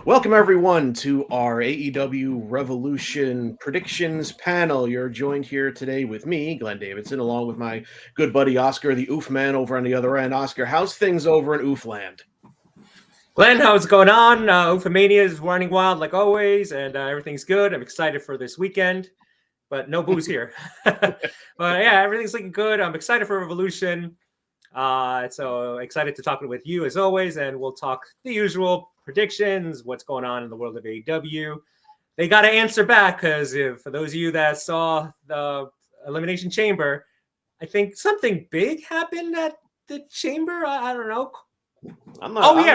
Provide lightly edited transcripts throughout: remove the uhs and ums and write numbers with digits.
Welcome, everyone, to our AEW Revolution predictions panel. You're joined here today with me, Glenn Davidson, along with my good buddy Oscar, the Oofman, over on the other end. Oscar, how's things over in Oofland? Glenn, how's it going on? Oofmania is running wild like always, and everything's good. I'm excited for this weekend, but no booze here. But yeah, everything's looking good. I'm excited for Revolution. So excited to talk with you as always, and we'll talk the usual predictions, what's going on in the world of AEW. They got to answer back because for those of you that saw the Elimination Chamber, I think something big happened at the Chamber. I don't know.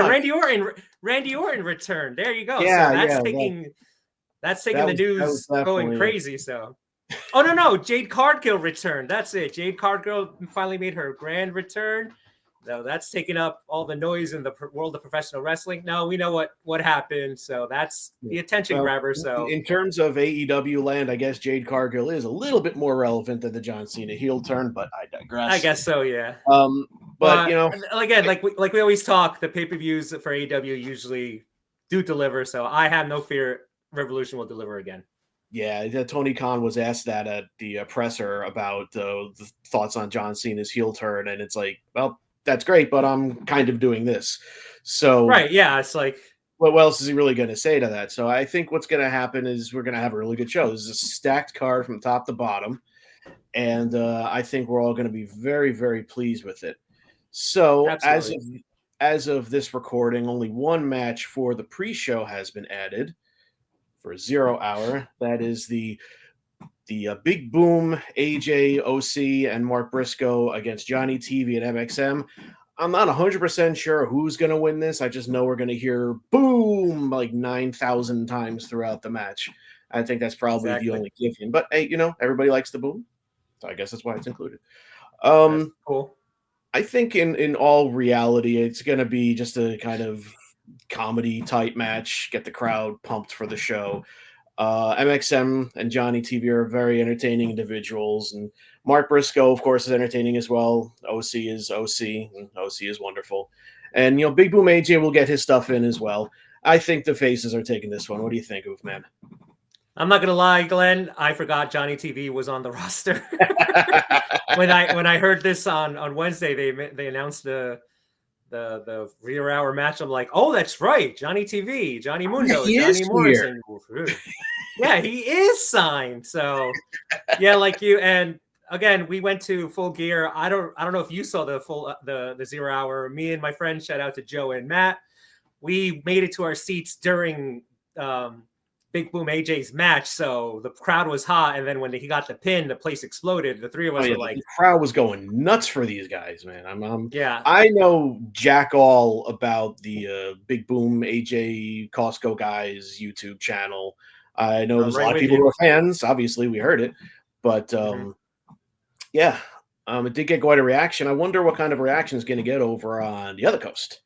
Randy Orton returned. There you go. Yeah, so that's taking the news going crazy. So, no, Jade Cargill returned. That's it. Jade Cargill finally made her grand return. So that's taking up all the noise in the world of professional wrestling. No, we know what happened. So that's the attention grabber. So in terms of AEW land, I guess Jade Cargill is a little bit more relevant than the John Cena heel turn, but I digress. I guess so, yeah. But you know, again, like we always talk, the pay-per-views for AEW usually do deliver. So I have no fear Revolution will deliver again. Yeah, Tony Khan was asked that at the presser about the thoughts on John Cena's heel turn, and it's like, well, that's great, but I'm kind of doing this. So right, yeah, it's like, what else is he really going to say to that? So I think what's going to happen is we're going to have a really good show. This is a stacked card from top to bottom, and I think we're all going to be very, very pleased with it. So as of this recording, only one match for the pre-show has been added for 0 hour. That is the Big Boom, AJ, OC, and Mark Briscoe against Johnny TV and MXM. I'm not 100% sure who's going to win this. I just know we're going to hear boom like 9,000 times throughout the match. I think that's probably the only given. But hey, everybody likes the boom, so I guess that's why it's included. That's cool. I think in all reality, it's going to be just a kind of comedy type match, get the crowd pumped for the show. MXM and Johnny TV are very entertaining individuals, and Mark Briscoe, of course, is entertaining as well. OC is OC, and OC is wonderful. And, Big Boom AJ will get his stuff in as well. I think the faces are taking this one. What do you think, Oofman? I'm not gonna lie, Glenn. I forgot Johnny TV was on the roster. when I heard this on Wednesday, they announced the 0 hour match. I'm like, oh, that's right, Johnny TV, Johnny Mundo, Johnny Morrison. Yeah, he is signed. So yeah, like you. And again, we went to Full Gear. I don't know if you saw the 0 hour. Me and my friends, shout out to Joe and Matt. We made it to our seats during Big Boom AJ's match, so the crowd was hot, and then when he got the pin, the place exploded. The three of us were like, the crowd was going nuts for these guys, man. Yeah, I know jack all about the Big Boom AJ Costco guys YouTube channel. I know there's a lot of people who are fans. Obviously, we heard it, but yeah, it did get quite a reaction. I wonder what kind of reaction is going to get over on the other coast.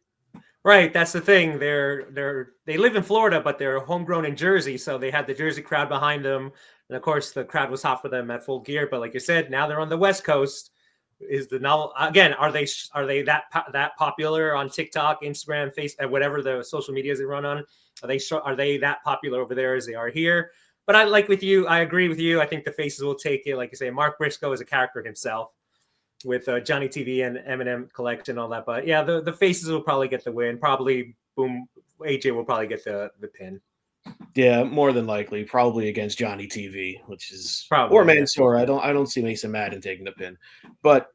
Right, that's the thing. They live in Florida, but they're homegrown in Jersey, so they had the Jersey crowd behind them, and of course the crowd was hot for them at Full Gear. But like you said, now they're on the West Coast. Is the novel again? Are they that popular on TikTok, Instagram, Facebook, whatever the social medias they run on? Are they that popular over there as they are here? But I agree with you. I think the faces will take it. Like you say, Mark Briscoe is a character himself, with Johnny TV and Eminem Collection and all that. But yeah, the faces will probably get the win. Probably Boom AJ will probably get the pin. Yeah, more than likely, probably against Johnny TV, which is probably, or Mansoor. I don't see Mason Madden taking the pin, but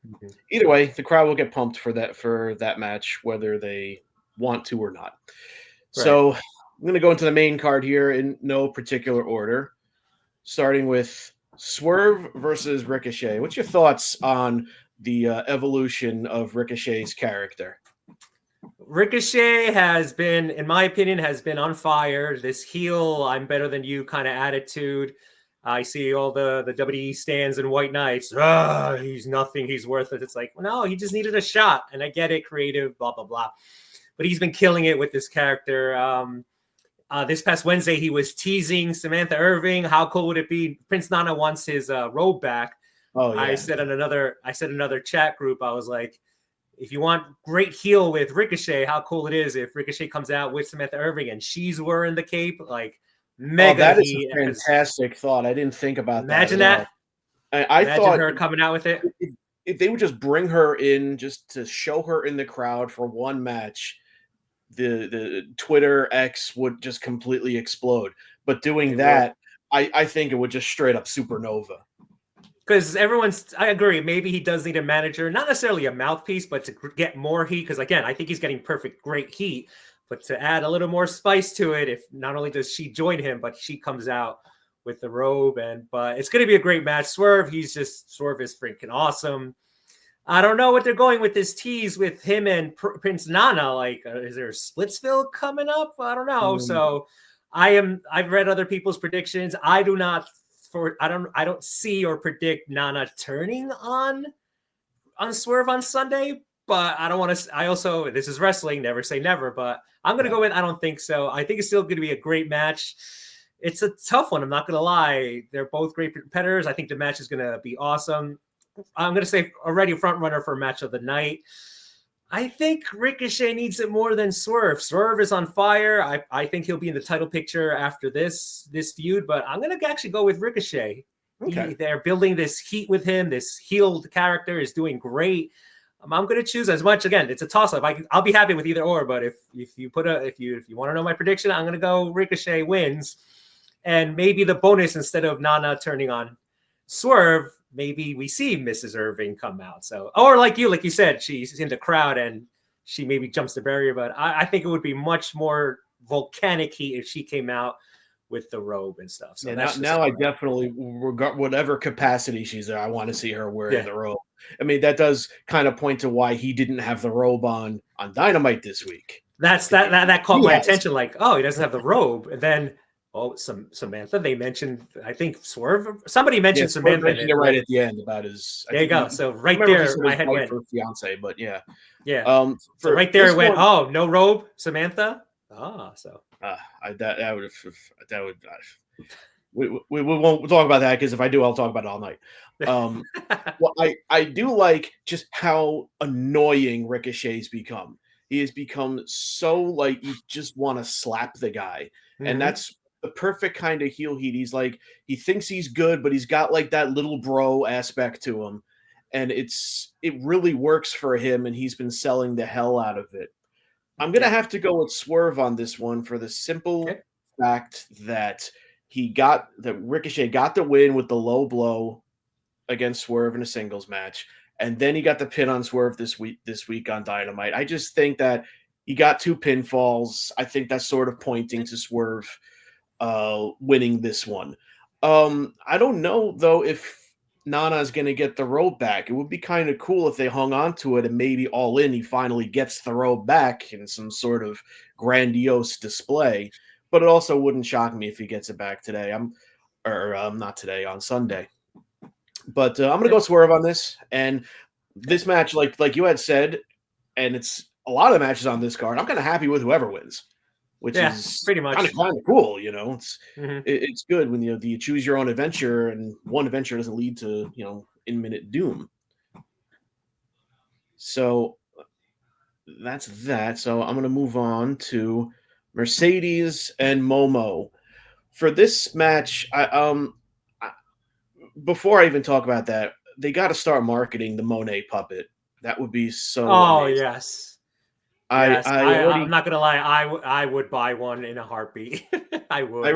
either way, the crowd will get pumped for that match, whether they want to or not. Right. So I'm going to go into the main card here in no particular order, starting with Swerve versus Ricochet. What's your thoughts on the evolution of Ricochet's character? Ricochet has been, in my opinion, on fire. This heel, I'm better than you kind of attitude. I see all the WWE stands and White Knights. He's nothing. He's worthless. It's like, well, no, he just needed a shot. And I get it, creative, blah, blah, blah. But he's been killing it with this character. This past Wednesday, he was teasing Samantha Irving. How cool would it be? Prince Nana wants his robe back. Oh, yeah. I said in another chat group, I was like, if you want great heel with Ricochet, how cool it is if Ricochet comes out with Samantha Irving and she's wearing the cape, like Oh, mega that is heat. a fantastic thought. I didn't think about that Imagine at all. that. I Imagine thought her coming out with it. if they would just bring her in just to show her in the crowd for one match, the Twitter X would just completely explode. But doing that, I think it would just straight up supernova. Because I agree, maybe he does need a manager, not necessarily a mouthpiece, but to get more heat. Because again, I think he's getting great heat, but to add a little more spice to it, if not only does she join him, but she comes out with the robe, but it's going to be a great match. Swerve is freaking awesome. I don't know what they're going with this tease with him and Prince Nana. Like, is there a Splitsville coming up? I don't know. So I've read other people's predictions. I don't see or predict Nana turning on Swerve on Sunday, but I don't want to. This is wrestling, never say never, but I'm going to go with I don't think so. I think it's still going to be a great match. It's a tough one. I'm not going to lie. They're both great competitors. I think the match is going to be awesome. I'm going to say already front runner for match of the night. I think Ricochet needs it more than Swerve. Swerve is on fire. I think he'll be in the title picture after this feud, but I'm going to actually go with Ricochet. Okay. They're building this heat with him. This healed character is doing great. I'm going to choose as much. Again, it's a toss-up. I'll be happy with either or, but if you want to know my prediction, I'm going to go Ricochet wins. And maybe the bonus, instead of Nana turning on Swerve, maybe we see Mrs. Irving come out. So, or like you said, she's in the crowd and she maybe jumps the barrier. But I think it would be much more volcanic heat if she came out with the robe and stuff. So now I definitely, whatever capacity she's there, I want to see her wearing the robe. I mean, that does kind of point to why he didn't have the robe on Dynamite this week. That caught my attention. Like, oh, he doesn't have the robe, and then. Oh, Samantha. They mentioned, I think Swerve. Somebody mentioned Samantha. Mentioned it right at the end about his. There you go. So right there, my head went. For fiance, but yeah. So right there, it went. Oh, no robe, Samantha. So. That would. We won't talk about that because if I do, I'll talk about it all night. Well, I do like just how annoying Ricochet's become. He has become so like you just want to slap the guy, and that's the perfect kind of heel heat. He's like, he thinks he's good, but he's got like that little bro aspect to him. And it really works for him. And he's been selling the hell out of it. I'm going to have to go with Swerve on this one for the simple fact that Ricochet got the win with the low blow against Swerve in a singles match. And then he got the pin on Swerve this week on Dynamite. I just think that he got 2 pinfalls. I think that's sort of pointing to Swerve winning this one. I don't know though if Nana is going to get the robe back. It would be kind of cool if they hung on to it and maybe All In he finally gets the robe back in some sort of grandiose display. But it also wouldn't shock me if he gets it back today. Not today, on Sunday. But I'm going to go Swerve on this. And this match, like you had said, and it's a lot of the matches on this card, I'm kind of happy with whoever wins. Which is pretty much kind of cool, It's good when you choose your own adventure, and one adventure doesn't lead to imminent doom. So that's that. So I'm going to move on to Mercedes and Momo for this match. Before I even talk about that, they got to start marketing the Monet puppet. That would be so. Oh amazing. Yes. I'm not gonna lie. I would buy one in a heartbeat. I would. I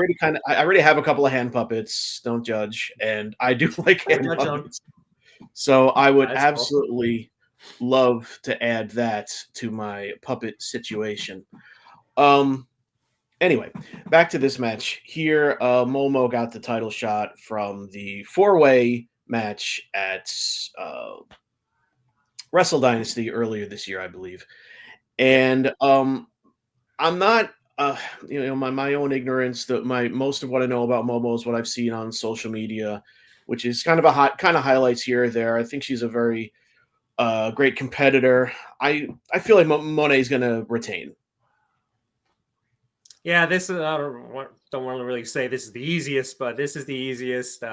already have a couple of hand puppets. Don't judge, and I do like hand puppets. So I would absolutely love to add that to my puppet situation. Anyway, back to this match here. Momo got the title shot from the 4-way match at Wrestle Dynasty earlier this year, I believe. And I'm not, my own ignorance. Most of what I know about Momo is what I've seen on social media, which is kind of highlights here or there. I think she's a very great competitor. I feel like Monet is going to retain. Yeah, this is. I don't want to really say this is the easiest, but this is the easiest.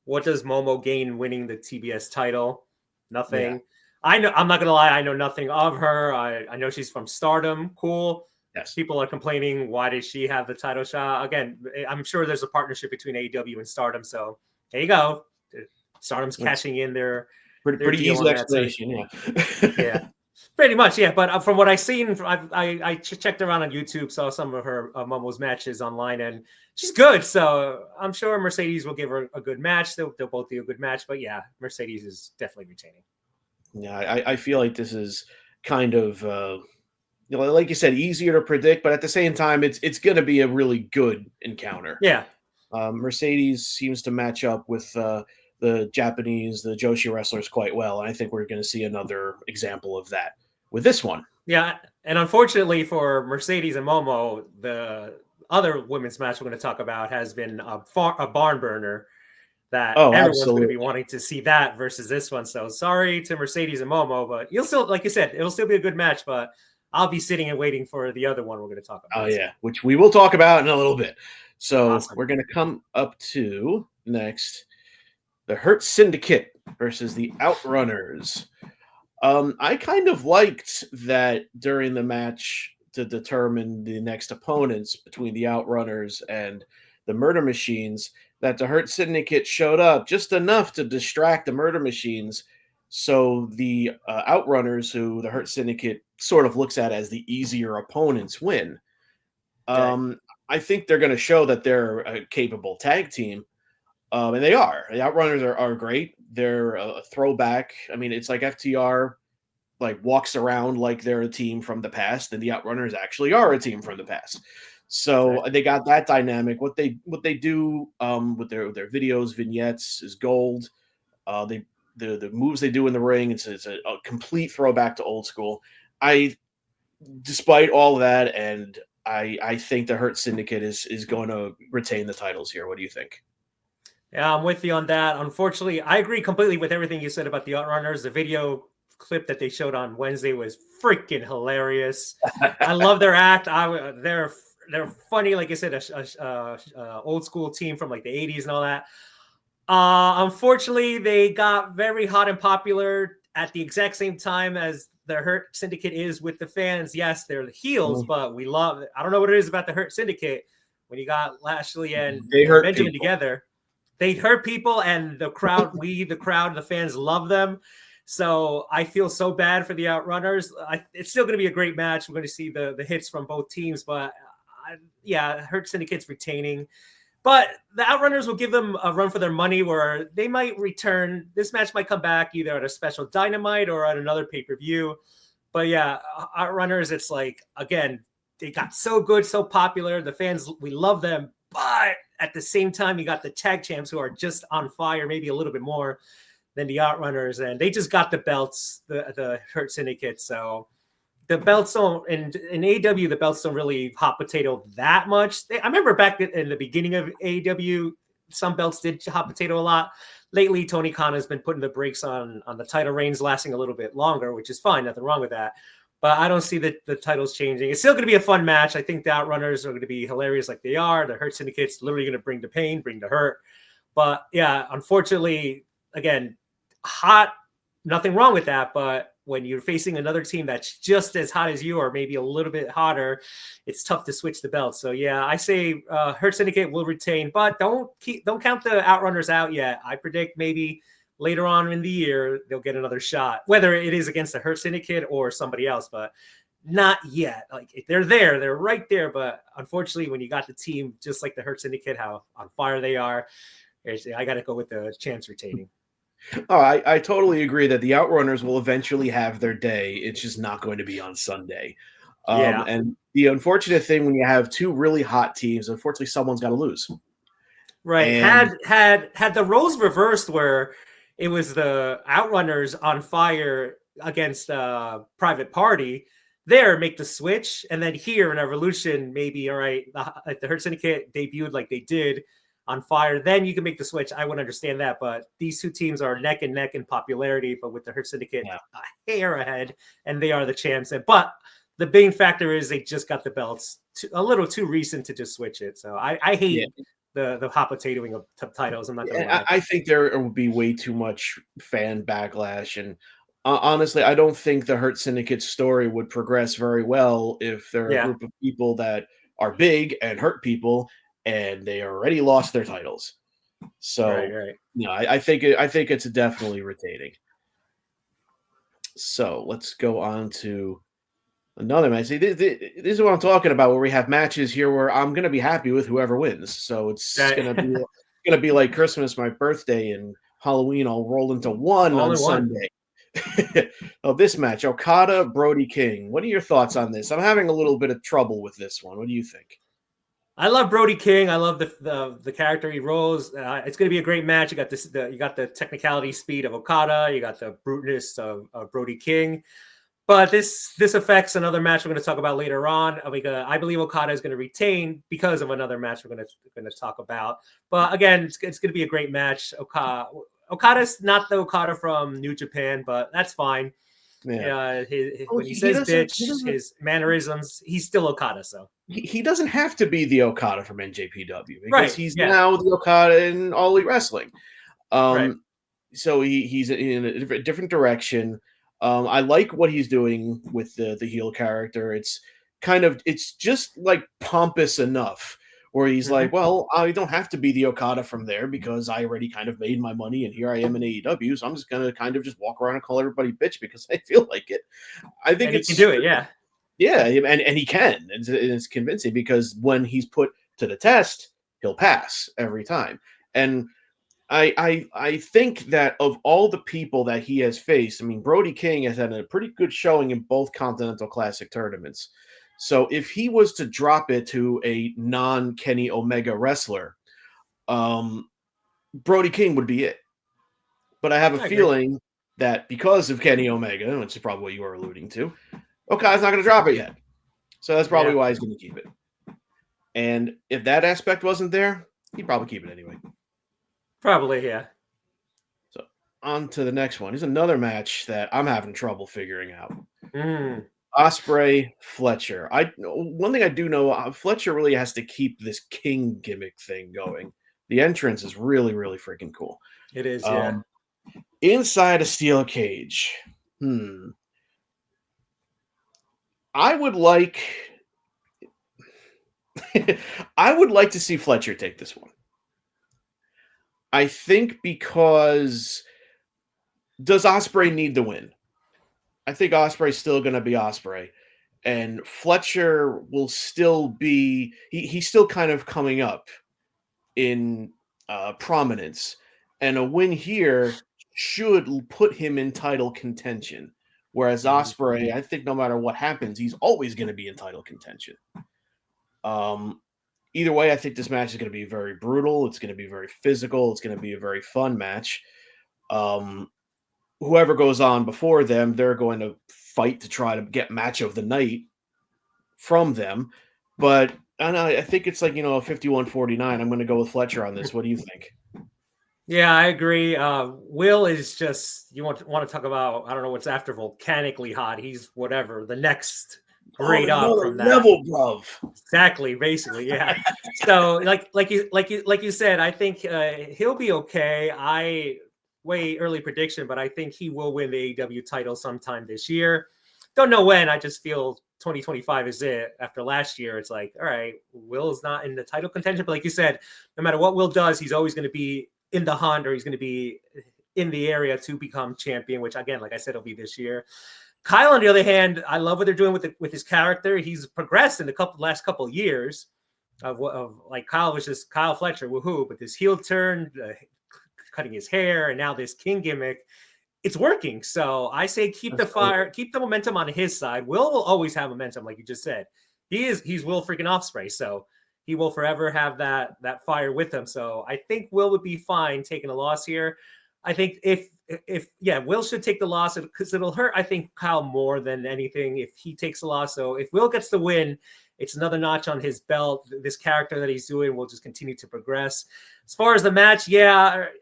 What does Momo gain winning the TBS title? Nothing. Yeah. I know, I'm not gonna lie, I know nothing of her. I know she's from Stardom. Cool. Yes. People are complaining, why did she have the title shot? Again, I'm sure there's a partnership between AEW and Stardom. So there you go. Stardom's cashing in their Pretty deal easy on that. explanation, Yeah. Pretty much, yeah. But from what I've seen, I checked around on YouTube, saw some of her Momo's matches online, and she's good. So I'm sure Mercedes will give her a good match. They'll both do a good match. But yeah, Mercedes is definitely retaining. Yeah, I feel like this is kind of like you said, easier to predict, but at the same time, it's going to be a really good encounter. Yeah. Mercedes seems to match up with the Joshi wrestlers quite well. And I think we're going to see another example of that with this one. Yeah, and unfortunately for Mercedes and Momo, the other women's match we're going to talk about has been a barn burner that everyone's going to be wanting to see that versus this one. So sorry to Mercedes and Momo, but you'll still, like you said, it'll still be a good match, but I'll be sitting and waiting for the other one we're going to talk about. Oh, yeah, which we will talk about in a little bit. So we're going to come up to next the Hurt Syndicate versus the Outrunners. I kind of liked that during the match to determine the next opponents between the Outrunners and the Murder Machines, that the Hurt Syndicate showed up just enough to distract the Murder Machines. So the Outrunners, who the Hurt Syndicate sort of looks at as the easier opponents, win. I think they're going to show that they're a capable tag team. And they are. The Outrunners are great. They're a throwback. I mean, it's like FTR like walks around like they're a team from the past, and the Outrunners actually are a team from the past. So they got that dynamic. What they do with their videos, vignettes is gold. The moves they do in the ring, it's a complete throwback to old school. Despite all that, and I think the Hurt Syndicate is going to retain the titles here. What do you think? Yeah, I'm with you on that. Unfortunately, I agree completely with everything you said about the Outrunners. The video clip that they showed on Wednesday was freaking hilarious. I love their act. They're funny, like I said, old school team from like the 80s and all that. Unfortunately, they got very hot and popular at the exact same time as the Hurt Syndicate is with the fans. Yes, they're the heels, but we love it. I don't know what it is about the Hurt Syndicate. When you got Lashley and Benjamin together, they hurt people, and the crowd, the fans love them. So I feel so bad for the Outrunners. It's still going to be a great match. We're going to see the hits from both teams, but Hurt Syndicate's retaining. But the Outrunners will give them a run for their money, where they might return. This match might come back either at a special Dynamite or at another pay-per-view. But yeah, Outrunners, it's like, again, they got so good, so popular. The fans, we love them. But at the same time, you got the tag champs who are just on fire, maybe a little bit more than the Outrunners. And they just got the belts, the Hurt Syndicate. So the belts don't, in AEW, the belts don't really hot potato that much. I remember back in the beginning of AEW, some belts did hot potato a lot. Lately, Tony Khan has been putting the brakes on the title reigns lasting a little bit longer, which is fine. Nothing wrong with that. But I don't see the titles changing. It's still going to be a fun match. I think the Outrunners are going to be hilarious like they are. The Hurt Syndicate's literally going to bring the pain, bring the hurt. But yeah, unfortunately, again, hot, nothing wrong with that. But when you're facing another team that's just as hot as you, or maybe a little bit hotter, it's tough to switch the belt. So yeah, I say Hurt Syndicate will retain, but don't count the Outrunners out yet. I predict maybe later on in the year they'll get another shot, whether it is against the Hurt Syndicate or somebody else, but not yet. Like, they're right there. But unfortunately, when you got the team just like the Hurt Syndicate, how on fire they are, I got to go with the chance retaining. Oh, I totally agree that the Outrunners will eventually have their day. It's just not going to be on Sunday. And the unfortunate thing when you have two really hot teams, unfortunately, someone's got to lose. Right. And had the roles reversed, where it was the Outrunners on fire against Private Party, there make the switch, and then here in Revolution, maybe all right, the Hurt Syndicate debuted like they did on fire, then you can make the switch. I would understand that, but these two teams are neck and neck in popularity, but with the Hurt Syndicate a hair ahead, and they are the champs. But the main factor is they just got the belts a little too recent to just switch it. So I hate the hot potatoing of titles. I'm not gonna lie. I think there will be way too much fan backlash, and honestly, I don't think the Hurt Syndicate story would progress very well if there are a Yeah. group of people that are big and hurt people, and they already lost their titles. Right. So, Right. I think it's definitely retaining. So let's go on to another match. See, this is what I'm talking about, where we have matches here where I'm gonna be happy with whoever wins. So it's Right. gonna be like Christmas, my birthday, and Halloween all rolled into one All on in one. Sunday. Oh, this match, Okada, Brody King. What are your thoughts on this? I'm having a little bit of trouble with this one. What do you think? I love Brody King. I love the character he rolls. It's going to be a great match. You got this. You got the technicality speed of Okada. You got the bruteness of Brody King. But this affects another match we're going to talk about later on. I believe Okada is going to retain because of another match we're going to talk about. But again, it's going to be a great match. Okada's not the Okada from New Japan, but that's fine. Yeah. Well, When he says he bitch, doesn't his mannerisms, he's still Okada. So he doesn't have to be the Okada from NJPW because right, he's yeah, now the Okada in All Elite Wrestling. right. So he's in a different direction. I like what he's doing with the heel character. It's just like pompous enough where he's Mm-hmm. like, well, I don't have to be the Okada from there because I already kind of made my money and here I am in AEW. So I'm just gonna kind of just walk around and call everybody bitch because I feel like it. I think And he can it's do it, yeah. yeah, and he can. It's convincing because when he's put to the test, he'll pass every time. And I think that of all the people that he has faced, I mean, Brody King has had a pretty good showing in both Continental Classic tournaments. So if he was to drop it to a non-Kenny Omega wrestler, um, Brody King would be it. But I have a I agree. feeling that because of Kenny Omega, which is probably what you are alluding to, Okada's not going to drop it yet. So that's probably Yeah, why he's going to keep it. And if that aspect wasn't there, he'd probably keep it anyway. probably, yeah. So on to the next one. Here's another match that I'm having trouble figuring out. Mm. Osprey Fletcher. One thing I do know, Fletcher really has to keep this King gimmick thing going. The entrance is really, really freaking cool. It is, yeah. Inside a steel cage. I would like I would like to see Fletcher take this one. I think because does Osprey need the win? I think Osprey's still going to be Osprey, and Fletcher will still be. He's still kind of coming up in prominence, and a win here should put him in title contention. Whereas Osprey, I think no matter what happens, he's always going to be in title contention. Either way, I think this match is going to be very brutal. It's going to be very physical. It's going to be a very fun match. Whoever goes on before them, they're going to fight to try to get match of the night from them. But I think it's like, a 51-49. I'm going to go with Fletcher on this. What do you think? Yeah, I agree. Will is just, you want to talk about, I don't know what's after volcanically hot. He's whatever, the next grade up from that. Level, bruv. Exactly, basically, yeah. So like you said, I think he'll be okay. Way early prediction, but I think he will win the AEW title sometime this year. Don't know when. I just feel 2025 is it. After last year, it's like, all right, Will's not in the title contention, but like you said, no matter what Will does, he's always going to be in the hunt, or he's going to be in the area to become champion, which again, like I said, it'll be this year. Kyle, on the other hand, I love what they're doing with his character. He's progressed in the last couple of years of like Kyle was just Kyle Fletcher, woohoo, but this heel turn, cutting his hair, and now this King gimmick, it's working. So I say keep the fire, keep the momentum on his side. Will always have momentum, like you just said. He's Will freaking Ospreay, so he will forever have that fire with him. So I think Will would be fine taking a loss here. I think if Will should take the loss because it'll hurt, I think, Kyle more than anything if he takes a loss. So if Will gets the win, it's another notch on his belt. This character that he's doing will just continue to progress. As far as the match, even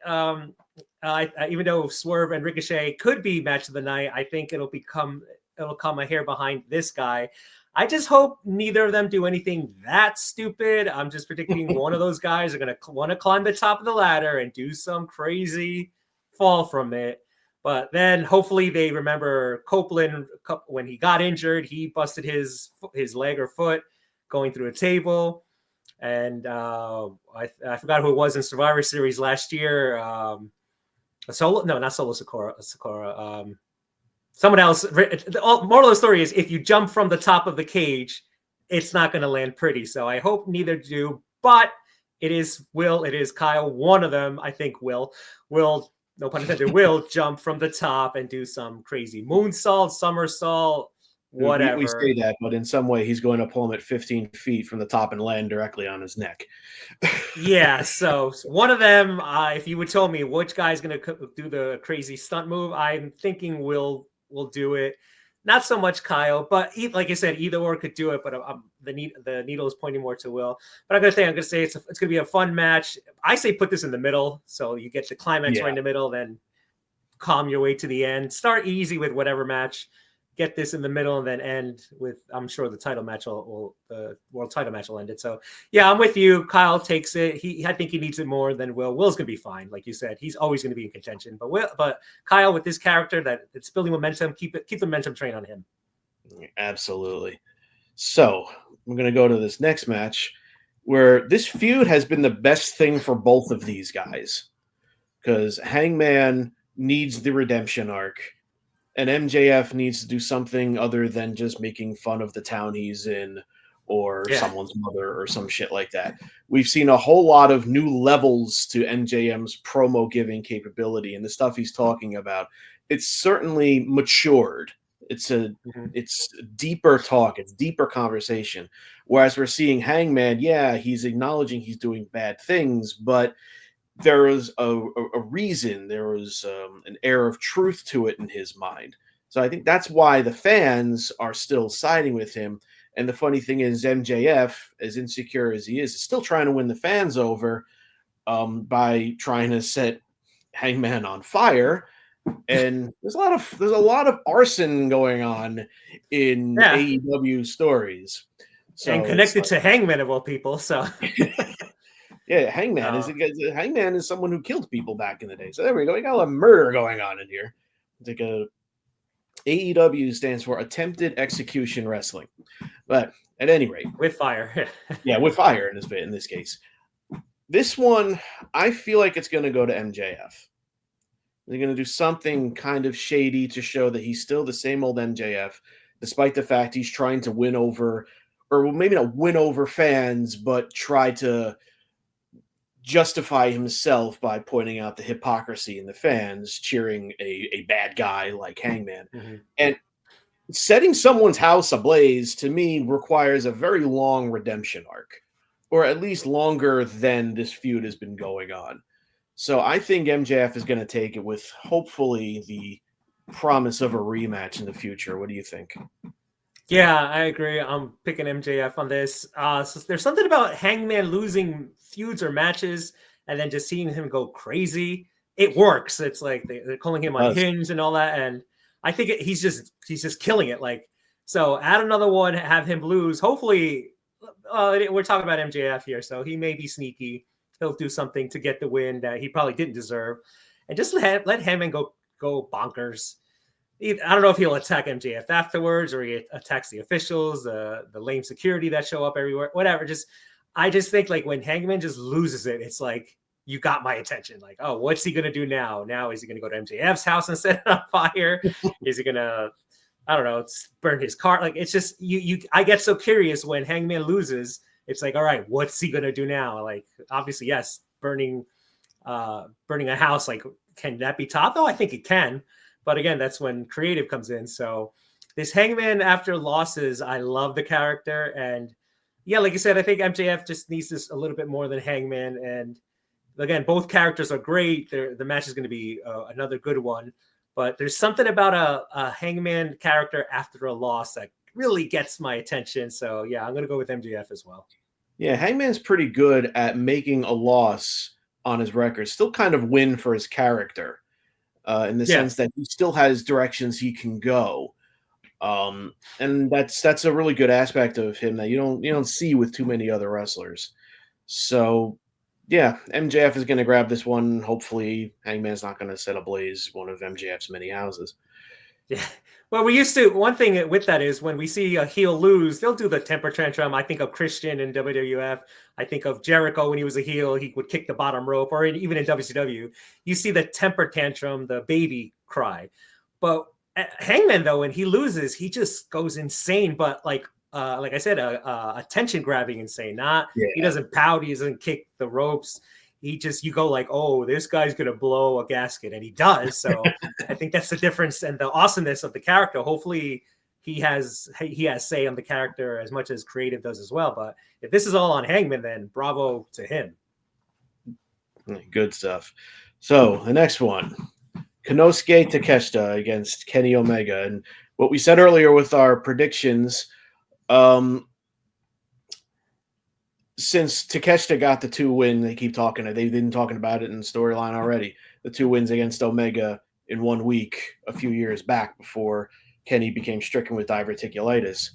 though Swerve and Ricochet could be match of the night, I think it'll come a hair behind this guy. I just hope neither of them do anything that stupid. I'm just predicting one of those guys are going to want to climb the top of the ladder and do some crazy fall from it. But then hopefully they remember Copeland when he got injured. He busted his leg or foot going through a table. And I forgot who it was in Survivor Series last year. Not Solo Sakura. Someone else. The moral of the story is if you jump from the top of the cage, it's not going to land pretty. So I hope neither do. But it is Kyle. One of them, I think, will, no pun intended, will jump from the top and do some crazy moonsault, somersault, whatever. We say that, but in some way he's going to pull him at 15 feet from the top and land directly on his neck. Yeah, so one of them, if you would tell me which guy's going to do the crazy stunt move, I'm thinking will do it. Not so much Kyle, but like I said, either or could do it. But the needle is pointing more to Will. But I'm gonna say it's gonna be a fun match. I say put this in the middle, so you get the climax right in the middle, then calm your way to the end. Start easy with whatever match, get this in the middle, and then end with, I'm sure the title match the world title match will end it. So yeah, I'm with you. Kyle takes it. I think he needs it more than Will. Will's gonna be fine, like you said. He's always gonna be in contention. But Kyle, with this character that it's building momentum, keep the momentum train on him. Absolutely. So we're gonna go to this next match, where this feud has been the best thing for both of these guys, because Hangman needs the redemption arc. And MJF needs to do something other than just making fun of the town he's in or someone's mother or some shit like that. We've seen a whole lot of new levels to MJM's promo giving capability and the stuff he's talking about. It's certainly matured. It's deeper talk. It's deeper conversation. Whereas we're seeing Hangman, he's acknowledging he's doing bad things, but there was a reason, there was an air of truth to it in his mind. So I think that's why the fans are still siding with him. And the funny thing is, MJF, as insecure as he is still trying to win the fans over by trying to set Hangman on fire. And there's a lot of arson going on in AEW stories. So and connected to Hangman of all people. So yeah, Hangman is someone who killed people back in the day. So there we go. We got a lot of murder going on in here. It's like AEW stands for Attempted Execution Wrestling. But at any rate, with fire. With fire in this case. This one, I feel like it's going to go to MJF. They're going to do something kind of shady to show that he's still the same old MJF, despite the fact he's trying to win over, or maybe not win over fans, but try to justify himself by pointing out the hypocrisy in the fans cheering a bad guy like Hangman. Mm-hmm. And setting someone's house ablaze, to me, requires a very long redemption arc, or at least longer than this feud has been going on. So I think MJF is going to take it with hopefully the promise of a rematch in the future. What do you think? Yeah, I agree. I'm picking MJF on this. So there's something about Hangman losing feuds or matches and then just seeing him go crazy. It works. It's like they're calling him unhinged and all that. And I think he's just killing it. Like, so add another one, have him lose. Hopefully, we're talking about MJF here, so he may be sneaky. He'll do something to get the win that he probably didn't deserve, and just let Hangman go bonkers. I don't know if he'll attack MJF afterwards or he attacks the officials, the lame security that show up everywhere, whatever. I just think like when Hangman just loses it, it's like, you got my attention. Like, oh, what's he going to do now? Now, is he going to go to MJF's house and set it on fire? Is he going to, I don't know, burn his car? Like, it's just, I get so curious when Hangman loses. It's like, all right, what's he going to do now? Like, obviously, yes, burning a house. Like, can that be top? Oh, I think it can. But again, that's when creative comes in. So this Hangman after losses, I love the character. And yeah, like you said, I think MJF just needs this a little bit more than Hangman. And again, both characters are great. The match is going to be another good one. But there's something about a Hangman character after a loss that really gets my attention. So yeah, I'm going to go with MJF as well. Yeah, Hangman's pretty good at making a loss on his record still kind of win for his character. In the sense that he still has directions he can go, and that's a really good aspect of him that you don't see with too many other wrestlers. So Yeah, MJF is going to grab this one. Hopefully, Hangman's not going to set ablaze one of MJF's many houses. Yeah. Well, we used to. One thing with that is when we see a heel lose, they'll do the temper tantrum. I think of Christian in WWF. I think of Jericho when he was a heel. He would kick the bottom rope, or even in WCW, you see the temper tantrum, the baby cry. But Hangman, though, when he loses, he just goes insane. But like I said, attention grabbing insane. Not he Yeah. doesn't pout. He doesn't kick the ropes. You go like, oh, this guy's gonna blow a gasket, and he does. So I think that's the difference and the awesomeness of the character. Hopefully, he has say on the character as much as creative does as well. But if this is all on Hangman, then bravo to him. Good stuff. So the next one, Konosuke Takeshita against Kenny Omega, and what we said earlier with our predictions. Since Takeshita got the 2 win, they've been talking about it in the storyline already. The 2 wins against Omega in 1 week a few years back before Kenny became stricken with diverticulitis.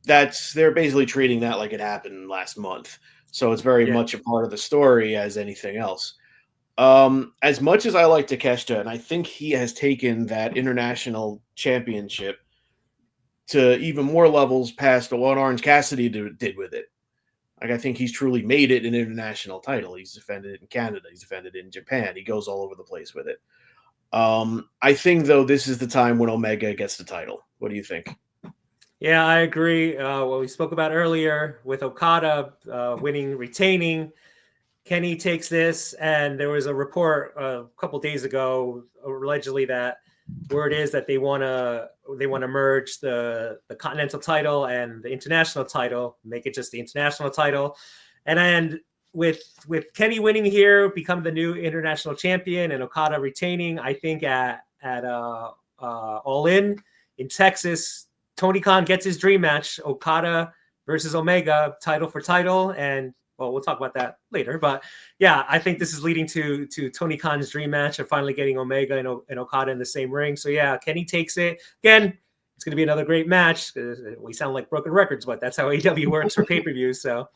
They're basically treating that like it happened last month. So it's very much a part of the story as anything else. As much as I like Takeshita, and I think he has taken that international championship to even more levels past what Orange Cassidy did with it. Like, I think he's truly made it an international title. He's defended it in Canada. He's defended it in Japan. He goes all over the place with it. I think, though, this is the time when Omega gets the title. What do you think? Yeah, I agree. What we spoke about earlier with Okada retaining. Kenny takes this, and there was a report a couple days ago, allegedly, that word is that they want to merge the Continental title and the International title, make it just the International title, and with Kenny winning here, become the new International champion, and Okada retaining. I think at All In Texas, Tony Khan gets his dream match: Okada versus Omega, title for title, and. Well, we'll talk about that later. But yeah, I think this is leading to Tony Khan's dream match of finally getting Omega and Okada in the same ring. So yeah, Kenny takes it. Again, it's going to be another great match. We sound like broken records, but that's how AEW works for pay-per-views. So,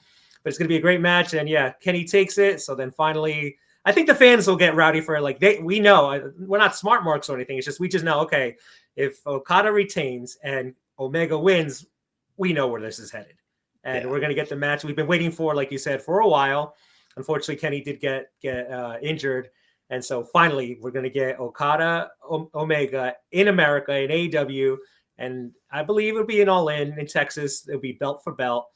but it's going to be a great match. And yeah, Kenny takes it. So then finally, I think the fans will get rowdy for it. Like we know we're not smart marks or anything. It's just we just know, okay, if Okada retains and Omega wins, we know where this is headed. And we're going to get the match we've been waiting for, like you said, for a while. Unfortunately, Kenny did get injured. And so finally, we're going to get Okada, Omega in America, in AEW. And I believe it'll be an All In Texas. It'll be belt for belt.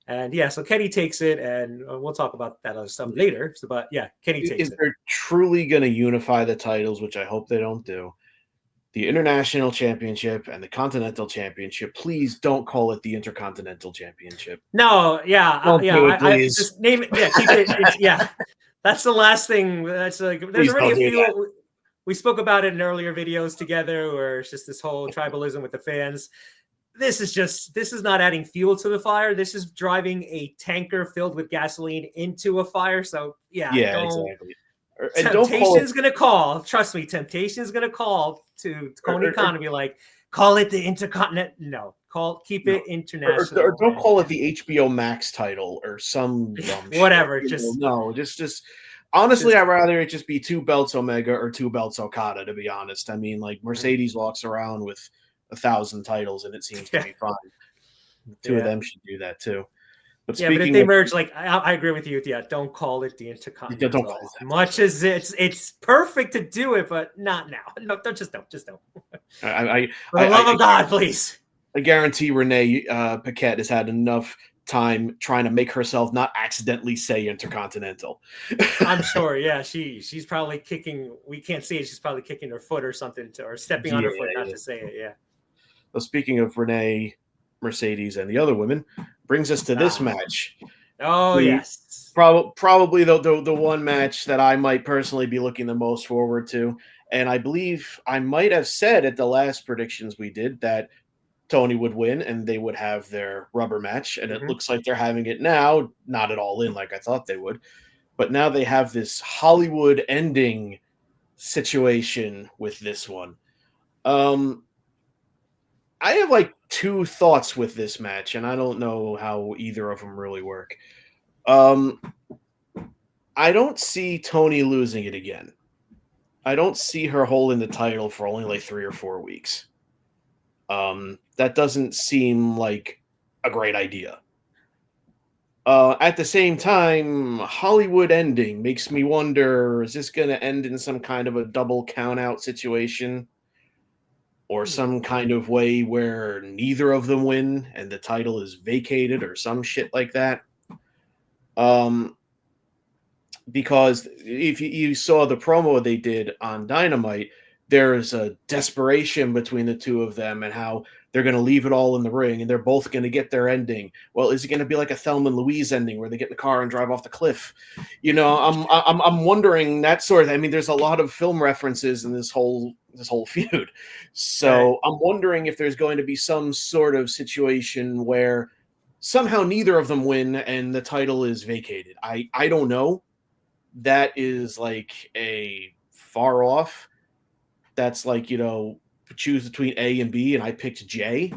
And yeah, so Kenny takes it. And we'll talk about that other stuff later. So, but yeah, Kenny takes it. If they're truly going to unify the titles, which I hope they don't do, the International Championship and the Continental Championship, please don't call it the Intercontinental Championship. No, yeah, I just name it. Yeah, keep it. Yeah, that's the last thing. That's like there's already a few. We spoke about it in earlier videos together, where it's just this whole tribalism with the fans. This is not adding fuel to the fire. This is driving a tanker filled with gasoline into a fire. So yeah, exactly. Temptation is going to call. Trust me, Temptation is going to call to Tony Khan and be like, call it the Intercontinental. No, keep it international. Or don't call it the HBO Max title or some dumb whatever. Shit. Just honestly, I'd rather it just be 2 belts Omega or 2 belts Okada, to be honest. I mean, like Mercedes walks around with 1,000 titles and it seems to be fine. 2 of them should do that too. But but if they merge, like I agree with you. Yeah, don't call it the Intercontinental. Don't call it that. Much as it's perfect to do it, but not now. No, don't. For the love of God, please. I guarantee Renee Paquette has had enough time trying to make herself not accidentally say Intercontinental. I'm sure. Yeah, she's probably kicking. We can't see it. She's probably kicking her foot or something, or stepping on her foot not to say it. Yeah. Well, speaking of Renee, Mercedes, and the other women, brings us to this match. Oh, yes. Probably the one match that I might personally be looking the most forward to. And I believe I might have said at the last predictions we did that Tony would win and they would have their rubber match. And it looks like they're having it now, not at all in like I thought they would. But now they have this Hollywood ending situation with this one. I have like 2 thoughts with this match, and I don't know how either of them really work. I don't see Tony losing it again. I don't see her holding the title for only like 3 or 4 weeks. That doesn't seem like a great idea. At the same time, Hollywood ending makes me wonder, is this going to end in some kind of a double count out situation? Or some kind of way where neither of them win and the title is vacated or some shit like that? Because if you saw the promo they did on Dynamite, there's a desperation between the two of them and how they're going to leave it all in the ring and they're both going to get their ending. Well, is it going to be like a Thelma and Louise ending where they get in the car and drive off the cliff? I'm wondering that sort of. I mean, there's a lot of film references in this whole feud, so right. I'm wondering if there's going to be some sort of situation where somehow neither of them win and the title is vacated. I don't know. That is like a far off. That's like, choose between A and B, and I picked J.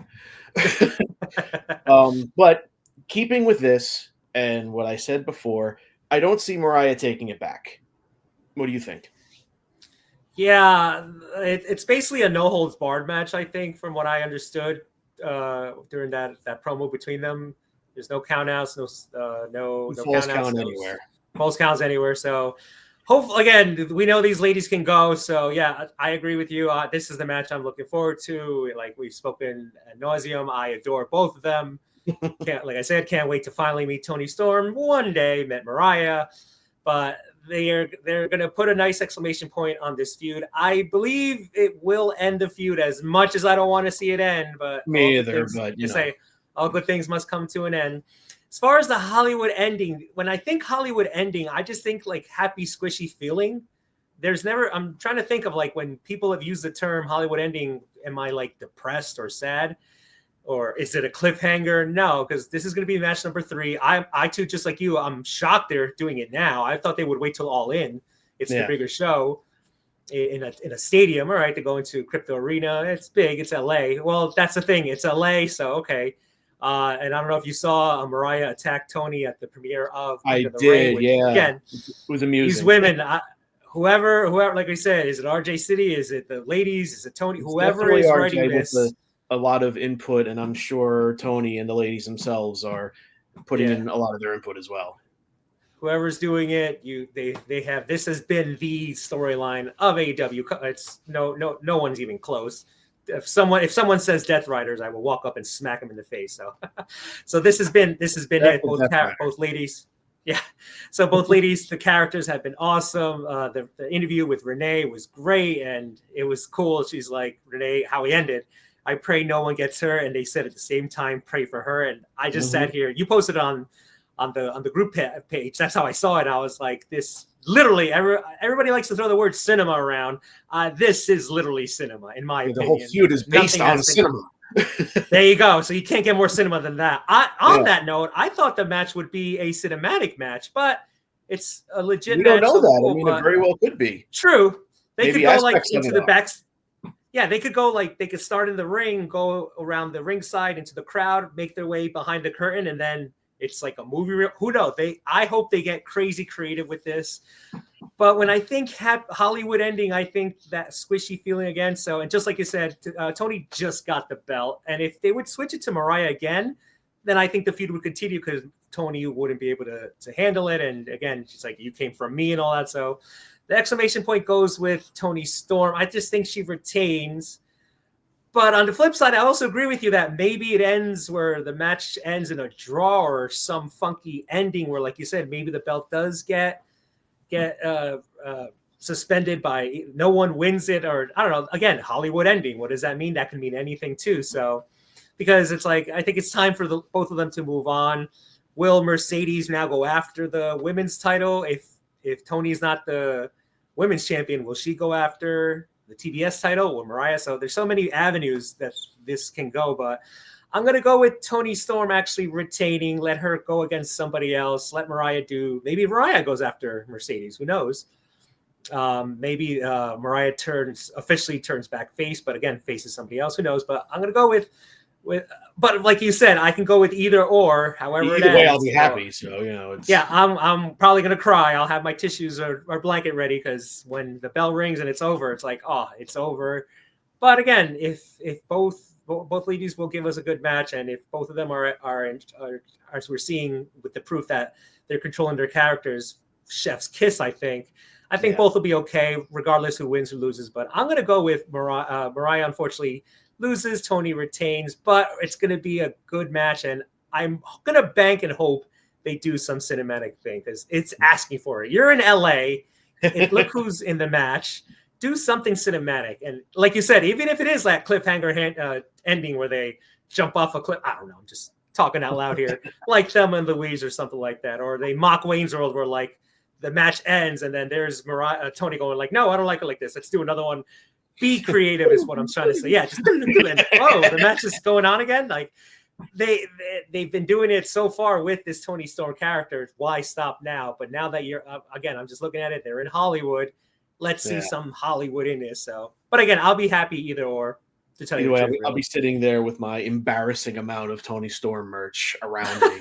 But keeping with this and what I said before, I don't see Mariah taking it back. What do you think? Yeah, it's basically a no holds barred match, I think, from what I understood during that promo between them. There's no countouts, no false count anywhere. False counts anywhere. So hopefully, again, we know these ladies can go. So yeah, I agree with you. This is the match I'm looking forward to. Like we've spoken ad nauseum, I adore both of them. Like I said, can't wait to finally meet Toni Storm one day. Met Mariah, but they're going to put a nice exclamation point on this feud. I believe it will end the feud, as much as I don't want to see it end. But me either. But you say all good things must come to an end. As far as the Hollywood ending, when I think Hollywood ending, I just think like happy, squishy feeling. I'm trying to think of like when people have used the term Hollywood ending, am I like depressed or sad? Or is it a cliffhanger? No, because this is going to be match number 3. I too, just like you, I'm shocked they're doing it now. I thought they would wait till All In. It's the bigger show in a stadium. All right, to go into Crypto Arena. It's big. It's LA. Well, that's the thing. It's LA. So, okay. And I don't know if you saw Mariah attack Tony at the premiere of I did, yeah. Again, it was amusing. These women, whoever, like I said, is it RJ City? Is it the ladies? Is it Tony? Whoever is writing this. A lot of input, and I'm sure Tony and the ladies themselves are putting in a lot of their input as well. Whoever's doing it, they have. This has been the storyline of AEW. It's no one's even close. If someone says Death Riders, I will walk up and smack them in the face. So this has been it. Both ladies, yeah. So both ladies, the characters have been awesome. The interview with Renee was great, and it was cool. She's like, Renee, how he ended. I pray no one gets her, and they said at the same time, pray for her. And I just sat here. You posted on the group page. That's how I saw it. And I was like, this literally. Everybody likes to throw the word cinema around. This is literally cinema, in my opinion. The whole feud is based on cinema. There you go. So you can't get more cinema than that. On that note, I thought the match would be a cinematic match, but it's a legit match. We don't know that. I mean, it very well could be. True. They could go like into the back. Yeah, they could go they could start in the ring, go around the ringside into the crowd, make their way behind the curtain, and then it's like a movie. Who knows? I hope they get crazy creative with this. But when I think Hollywood ending, I think that squishy feeling again. So, and just like you said, Tony just got the belt. And if they would switch it to Mariah again, then I think the feud would continue because Tony wouldn't be able to handle it. And again, she's like, you came from me and all that. So the exclamation point goes with Toni Storm. I just think she retains. But on the flip side, I also agree with you that maybe it ends where the match ends in a draw or some funky ending where, like you said, maybe the belt does get suspended by no one wins it, or I don't know. Again, Hollywood ending. What does that mean? That can mean anything too. So because it's like, I think it's time for both of them to move on. Will Mercedes now go after the women's title? If Tony's not the women's champion, will she go after the TBS title or Mariah? So there's so many avenues that this can go, but I'm going to go with Toni Storm actually retaining, let her go against somebody else, let Mariah maybe Mariah goes after Mercedes, who knows? Maybe Mariah officially turns back face, but again, faces somebody else, who knows? But I'm going to go with But like you said, I can go with either or. However, Either it way, ends. I'll be happy. So it's yeah. I'm probably gonna cry. I'll have my tissues or blanket ready because when the bell rings and it's over, it's like, oh, it's over. But again, if both ladies will give us a good match, and if both of them are as we're seeing with the proof that they're controlling their characters, chef's kiss. I think both will be okay, regardless who wins or loses. But I'm gonna go with Mariah. Mariah, unfortunately, loses. Tony retains, but it's gonna be a good match, and I'm gonna bank and hope they do some cinematic thing because it's asking for it. You're in LA. Look who's in the match. Do something cinematic. And like you said, even if it is that cliffhanger ending where they jump off a cliff, I don't know, I'm just talking out loud here, like Thelma and Louise or something like that. Or they mock Wayne's World where like the match ends and then there's Tony going like, no, I don't like it like this. Let's do another one. Be creative is what I'm trying to say. Yeah, just the match is going on again. Like they've been doing it so far with this Tony Storm character. Why stop now? But now that you're again, I'm just looking at it. They're in Hollywood. Let's see some Hollywood in this. So, but again, I'll be happy either or. To tell you the truth, I'll be sitting there with my embarrassing amount of Tony Storm merch around me.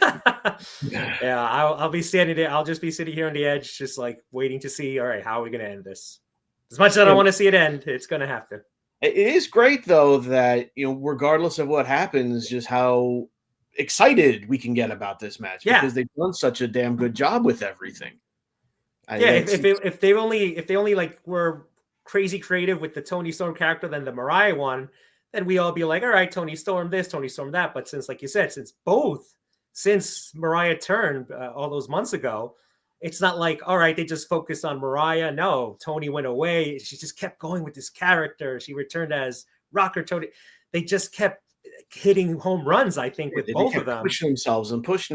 Yeah, I'll be standing there. I'll just be sitting here on the edge, just like waiting to see. All right, how are we going to end this? As much as I don't want to see it end, it's going to have to. It is great though that regardless of what happens, just how excited we can get about this match because they've done such a damn good job with everything. If they only like were crazy creative with the Tony Storm character than the Mariah one, then we all be like, all right, Tony Storm this, Tony Storm that. But since, like you said, since Mariah turned all those months ago, it's not like, all right, they just focused on Mariah. No, Tony went away. She just kept going with this character. She returned as Rocker Tony. They just kept hitting home runs, I think, with both of them. Pushing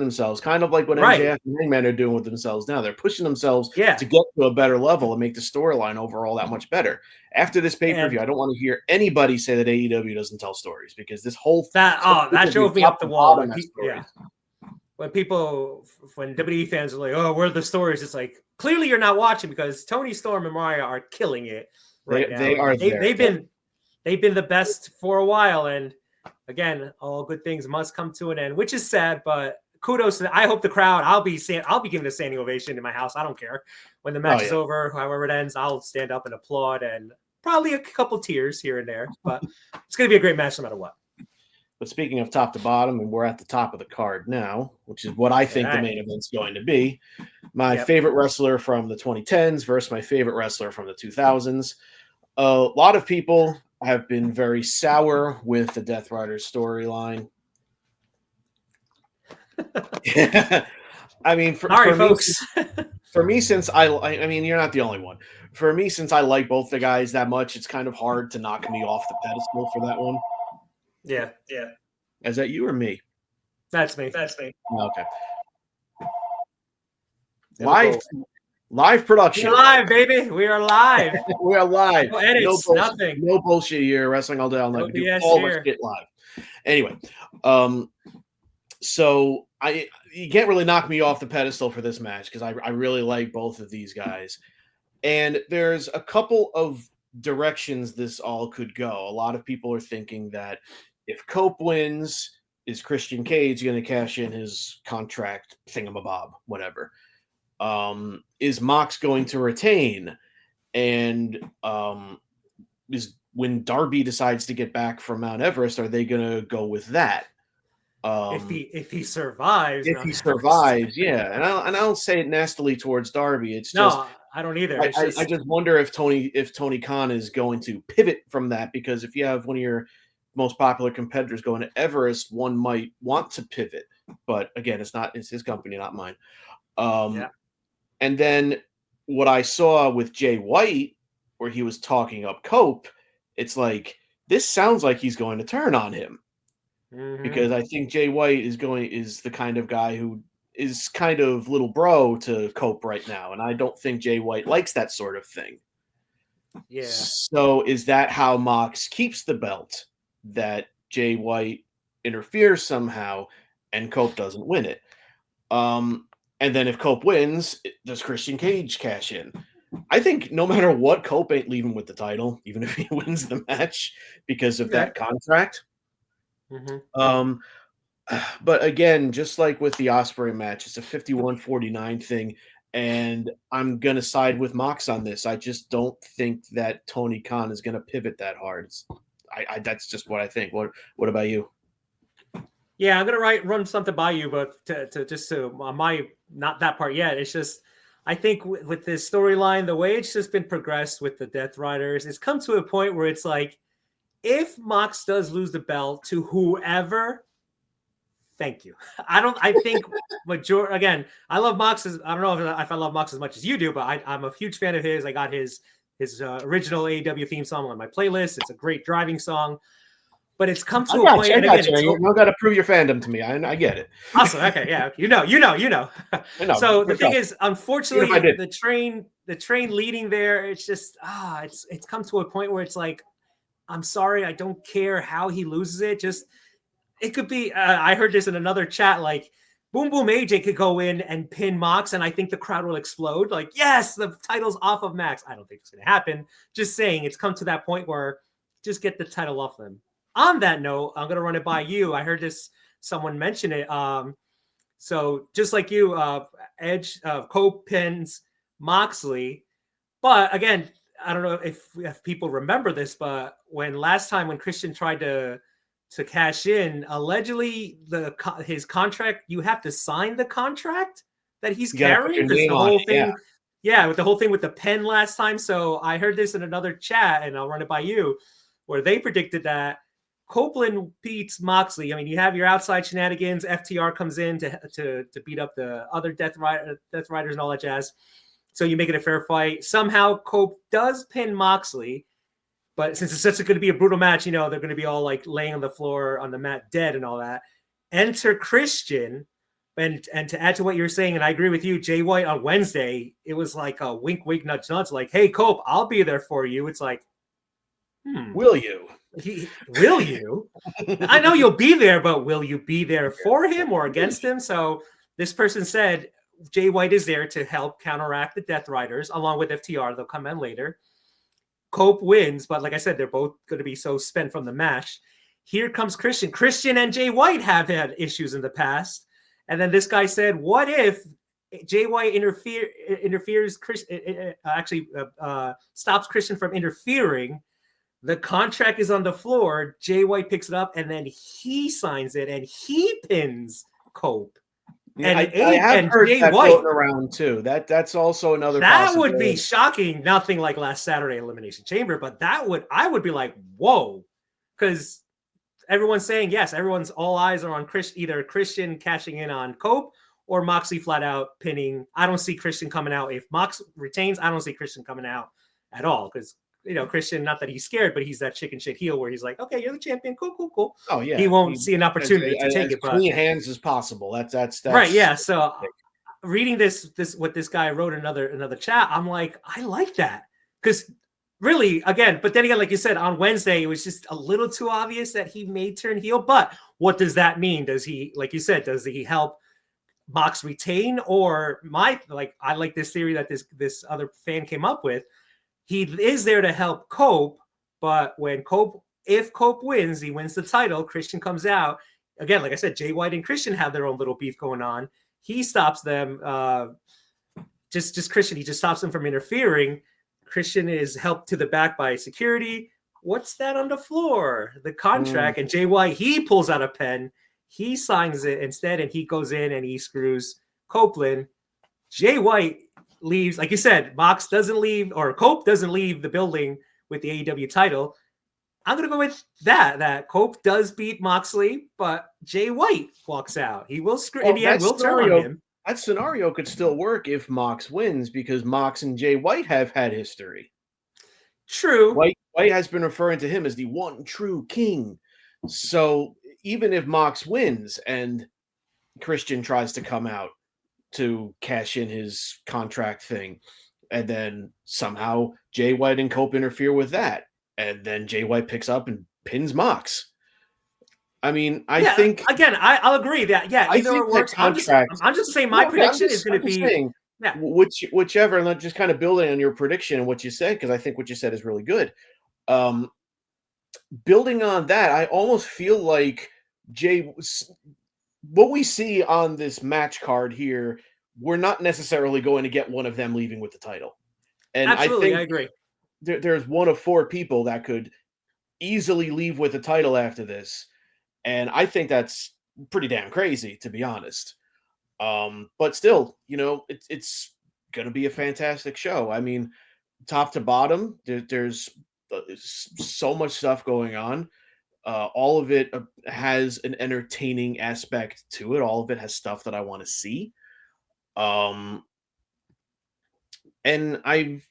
themselves, kind of like what MJF and Hangman are doing with themselves now. They're pushing themselves to get to a better level and make the storyline overall that much better. After this pay-per-view, I don't want to hear anybody say that AEW doesn't tell stories because this whole that drove me up the wall. When WWE fans are like, "Oh, where are the stories?" It's like clearly you're not watching because Tony Storm and Mariah are killing it right now. They are. They've been the best for a while, and again, all good things must come to an end, which is sad, but kudos to I hope the crowd, I'll be giving a standing ovation in my house. I don't care. When the match is over, however it ends, I'll stand up and applaud and probably a couple tears here and there, but it's going to be a great match no matter what. But speaking of top to bottom, and we're at the top of the card now, which is what I think the main event's going to be. My favorite wrestler from the 2010s versus my favorite wrestler from the 2000s. A lot of people have been very sour with the Death Riders storyline. I mean, for me, since I mean, you're not the only one. For me, since I like both the guys that much, it's kind of hard to knock me off the pedestal for that one. Yeah. Is that you or me? That's me. Okay. Live production. We're live, baby. We are live. We are live. No edits, nothing. No bullshit here. Wrestling all day, all night. We do all this shit live. Anyway, so you can't really knock me off the pedestal for this match because I really like both of these guys. And there's a couple of directions this all could go. A lot of people are thinking that if Cope wins, is Christian Cage going to cash in his contract thingamabob, whatever? Is Mox going to retain? And is when Darby decides to get back from Mount Everest, are they going to go with that? If he survives, yeah. And I don't say it nastily towards Darby. It's just I don't either. I just wonder if Tony Khan is going to pivot from that, because if you have one of your most popular competitors going to Everest, one might want to pivot. But again, it's his company, not mine. And then what I saw with Jay White, where he was talking up Cope, it's like, this sounds like he's going to turn on him. Because I think Jay White is the kind of guy who is kind of little bro to Cope right now. And I don't think Jay White likes that sort of thing. Yeah. So is that how Mox keeps the belt? That Jay White interferes somehow and Cope doesn't win it? And then if Cope wins, does Christian Cage cash in? I think no matter what, Cope ain't leaving with the title, even if he wins the match because of that contract. Um, but again, just like with the Osprey match, it's a 51-49 thing, and I'm gonna side with Mox on this. I just don't think that Tony Khan is gonna pivot that hard. That's just what I think. What about you? Yeah, I'm gonna run something by you, but my not that part yet. It's just I think with this storyline, the way it's just been progressed with the Death Riders, it's come to a point where it's like, if Mox does lose the belt to whoever, thank you. I think again, I love Mox. I don't know if I love Mox as much as you do, but I'm a huge fan of his. I got his original AEW theme song on my playlist. It's a great driving song. But it's come to a point. And again, you don't got to prove your fandom to me. I get it. Awesome. Okay. Yeah. You know. So the thing is, unfortunately, the train leading there, it's just it's come to a point where it's like, I'm sorry, I don't care how he loses it. Just it could be. I heard this in another chat. Like, Boom Boom AJ could go in and pin Mox, and I think the crowd will explode. Like, yes, the title's off of Max. I don't think it's going to happen. Just saying, it's come to that point where just get the title off them. On that note, I'm going to run it by you. I heard someone mention it. So just like you, Edge, Cope pins Moxley. But again, I don't know if people remember this, but when Christian tried to cash in, allegedly his contract, you have to sign the contract that he's carrying. The whole thing, with the whole thing with the pen last time. So I heard this in another chat, and I'll run it by you, where they predicted that Copeland beats Moxley. I mean, you have your outside shenanigans. FTR comes in to beat up the other Death Riders and all that jazz. So you make it a fair fight. Somehow Cope does pin Moxley, but since it's going to be a brutal match, they're going to be all like laying on the floor on the mat dead and all that. Enter Christian, and to add to what you're saying, and I agree with you, Jay White on Wednesday, it was like a wink, wink, nudge, nudge, like, hey, Cope, I'll be there for you. It's like, will you? Will you? I know you'll be there, but will you be there for him or against him? So this person said Jay White is there to help counteract the Death Riders along with FTR. They'll come in later. Cope wins, but like I said, they're both going to be so spent from the match. Here comes Christian. Christian and Jay White have had issues in the past. And then this guy said, what if Jay White stops Christian from interfering? The contract is on the floor. Jay White picks it up, and then he signs it, and he pins Cope. And I have heard Jay that floating around too. That's also another. That would be shocking. Nothing like last Saturday Elimination Chamber, but I would be like, whoa, because everyone's saying yes. Everyone's all eyes are on either Christian cashing in on Cope or Moxley flat out pinning. I don't see Christian coming out. If Mox retains, I don't see Christian coming out at all because. Christian, not that he's scared, but he's that chicken shit heel where he's like, okay, you're the champion. Cool. Oh, yeah. He won't see an opportunity to take it. As clean hands as possible. That's right. Yeah. So reading this, what this guy wrote in another chat, I'm like, I like that. Because really, but then again, like you said, on Wednesday, it was just a little too obvious that he may turn heel. But what does that mean? Does he, like you said, does he help Mox retain? Or I like this theory that this other fan came up with. He is there to help Cope, but if Cope wins, he wins the title. Christian comes out. Again, like I said, Jay White and Christian have their own little beef going on. He stops them. Just Christian, he just stops them from interfering. Christian is helped to the back by security. What's that on the floor? The contract. And Jay White, he pulls out a pen. He signs it instead, and he goes in and he screws Copeland. Jay White leaves, like you said, Mox doesn't leave, or Cope doesn't leave the building with the AEW title. I'm going to go with that Cope does beat Moxley, but Jay White walks out. He will screw in the end, will turn on him. That scenario could still work if Mox wins because Mox and Jay White have had history. True. White has been referring to him as the one true king. So even if Mox wins and Christian tries to come out to cash in his contract thing, and then somehow Jay White and Cope interfere with that, and then Jay White picks up and pins Mox. I mean, I think again, I'll agree that either it works. I'm just saying my prediction is going to be whichever, and just kind of building on your prediction and what you said, because I think what you said is really good. Building on that, I almost feel like Jay, what we see on this match card here, we're not necessarily going to get one of them leaving with the title. And I Absolutely, I think agree. there's one of four people that could easily leave with the title after this. And I think that's pretty damn crazy, to be honest. But still, it's going to be a fantastic show. I mean, top to bottom, there's so much stuff going on. All of it has an entertaining aspect to it. All of it has stuff that I want to see. Um, and I'm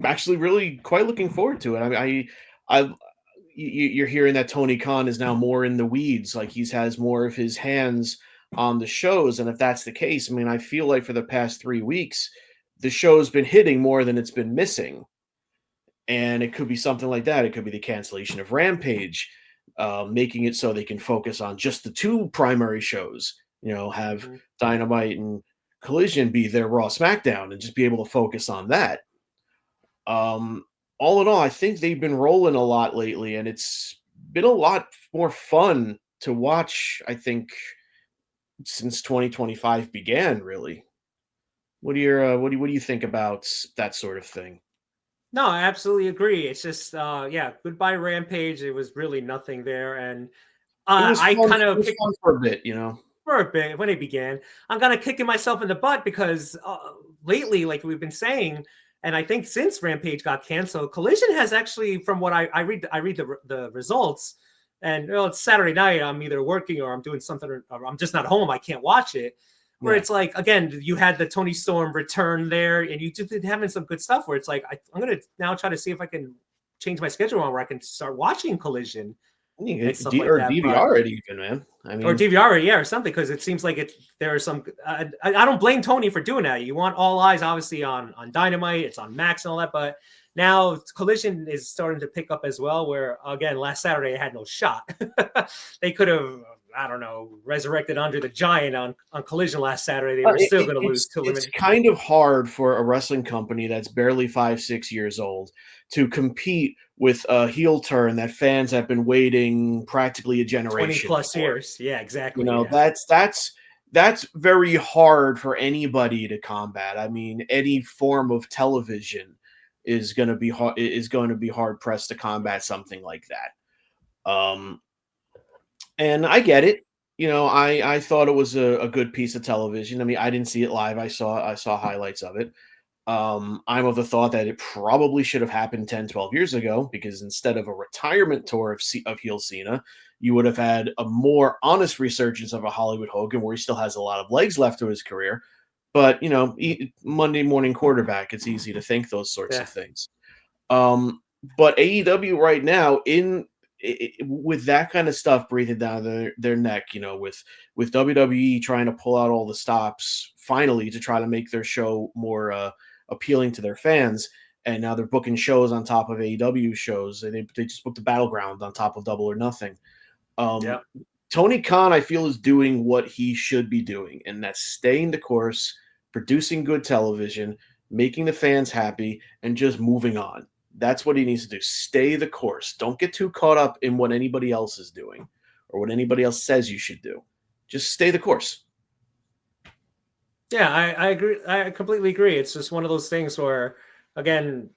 actually really quite looking forward to it. You're hearing that Tony Khan is now more in the weeds, like he's has more of his hands on the shows. And if that's the case, I mean, I feel like for the past 3 weeks, the show's been hitting more than it's been missing. And it could be something like that. It could be the cancellation of Rampage, making it so they can focus on just the two primary shows. Have Dynamite and Collision be their Raw SmackDown and just be able to focus on that. All in all, I think they've been rolling a lot lately, and it's been a lot more fun to watch, I think, since 2025 began, really. What do you think about that sort of thing? No, I absolutely agree. It's just, goodbye Rampage. It was really nothing there, and It was I fun. kind It of was fun for a bit. for a bit when it began. I'm kind of kicking myself in the butt because lately, like we've been saying, and I think since Rampage got canceled, Collision has actually, from what I read the results, and it's Saturday night. I'm either working or I'm doing something, or I'm just not home. I can't watch it. Where it's like, again, you had the Tony Storm return there, and you just been having some good stuff. Where it's like, I'm gonna now try to see if I can change my schedule on where I can start watching Collision and stuff like Or that. DVR it even, man. I mean, or DVR, yeah, or something, because it seems like there are some. I don't blame Tony for doing that. You want all eyes, obviously, on Dynamite. It's on Max and all that, but now Collision is starting to pick up as well. Where again, last Saturday I had no shot. They could have, I don't know, resurrected Andre the Giant on Collision last Saturday. They were still going to lose to it's eliminate. kind of hard for a wrestling company that's barely 5-6 years old to compete with a heel turn that fans have been waiting practically a 20 generation plus for. years. Yeah, exactly. That's very hard for anybody to combat. I mean, any form of television is going to be hard pressed to combat something like that. And I get it. I thought it was a good piece of television. I mean, I didn't see it live. I saw highlights of it. I'm of the thought that it probably should have happened 10, 12 years ago, because instead of a retirement tour of heel Cena, you would have had a more honest resurgence of a Hollywood Hogan, where he still has a lot of legs left to his career. But, Monday morning quarterback, it's easy to think those sorts of things. But AEW right now, with that kind of stuff breathing down their neck, with WWE trying to pull out all the stops finally to try to make their show more appealing to their fans, and now they're booking shows on top of AEW shows. They just booked the Battleground on top of Double or Nothing. Tony Khan, I feel, is doing what he should be doing, and that's staying the course, producing good television, making the fans happy, and just moving on. That's what he needs to do. Stay the course. Don't get too caught up in what anybody else is doing or what anybody else says you should do. Just stay the course. Yeah, I agree. I completely agree. It's just one of those things where, again,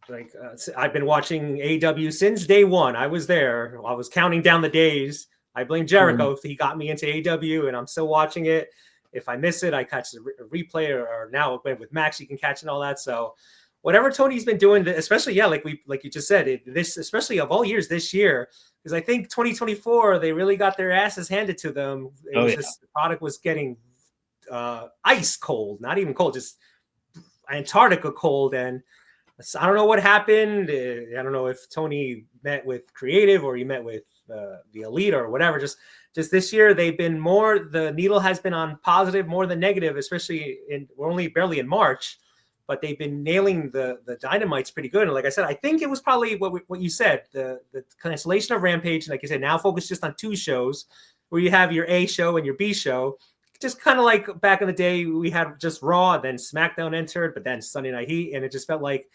like I've been watching AEW since day one. I was there. I was counting down the days. I blame Jericho. He got me into AEW, and I'm still watching it. If I miss it, I catch a replay, or now with Max, you can catch and all that. So whatever Tony's been doing, especially, like you just said, this, especially of all years this year, because I think 2024, they really got their asses handed to them. Just the product was getting ice cold, not even cold, just Antarctica cold. And I don't know what happened. I don't know if Tony met with creative or he met with the elite or whatever. Just this year, they've been more, the needle has been on positive more than negative, especially we're only barely in March, but they've been nailing the Dynamites pretty good. And like I said, I think it was probably what you said, the cancellation of Rampage. Like I said, now focus just on two shows where you have your A show and your B show. Just kind of like back in the day, we had just Raw, then SmackDown entered, but then Sunday Night Heat. And it just felt like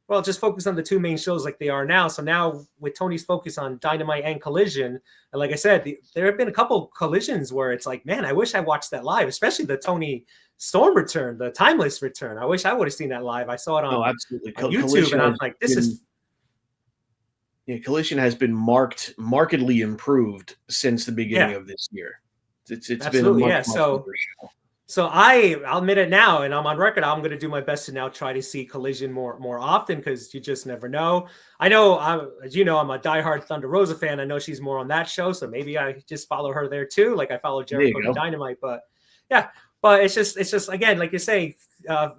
well, just focus on the two main shows like they are now. So now with Tony's focus on Dynamite and Collision, and like I said, there have been a couple collisions where it's like, man, I wish I watched that live, especially the Tony Storm return, the Timeless return. I wish I would have seen that live. I saw it on, absolutely. on YouTube, and I'm like, this is. Yeah, Collision has been markedly improved since the beginning of this year. It's absolutely been much better show. So I'll admit it now, and I'm on record. I'm going to do my best to now try to see Collision more often, because you just never know. I know, as you know, I'm a diehard Thunder Rosa fan. I know she's more on that show, so maybe I just follow her there too, like I follow Jericho to Dynamite. But yeah, but it's just again, like you say,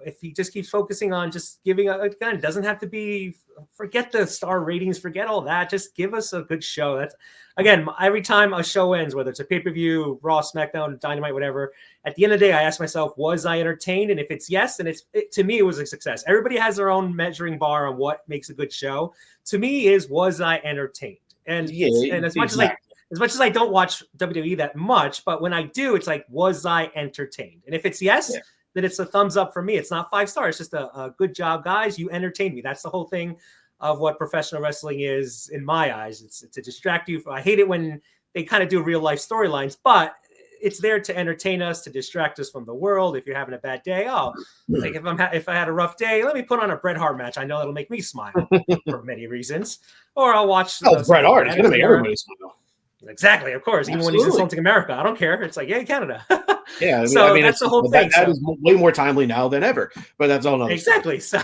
if he just keeps focusing on just giving again, it doesn't have to be, forget the star ratings, forget all that. Just give us a good show. That's, again, every time a show ends, whether it's a pay-per-view, Raw, SmackDown, Dynamite, whatever, at the end of the day, I ask myself, was I entertained? And if it's yes, then to me, it was a success. Everybody has their own measuring bar on what makes a good show. To me, was I entertained? And as much as I don't watch WWE that much, but when I do, it's like, was I entertained? And if it's yes, then it's a thumbs up for me. It's not 5 stars. It's just a good job, guys. You entertained me. That's the whole thing of what professional wrestling is in my eyes. It's to distract you. I hate it when they kind of do real life storylines, but it's there to entertain us, to distract us from the world. If you're having a bad day, like if I had a rough day, let me put on a Bret Hart match. I know that'll make me smile for many reasons. Or I'll watch. Bret Hart is going to make everybody smile. Exactly, of course. Even when he's insulting America, I don't care. It's like, yeah, Canada. Yeah, I mean, that's the whole thing. That is way more timely now than ever. But that's all another exactly. So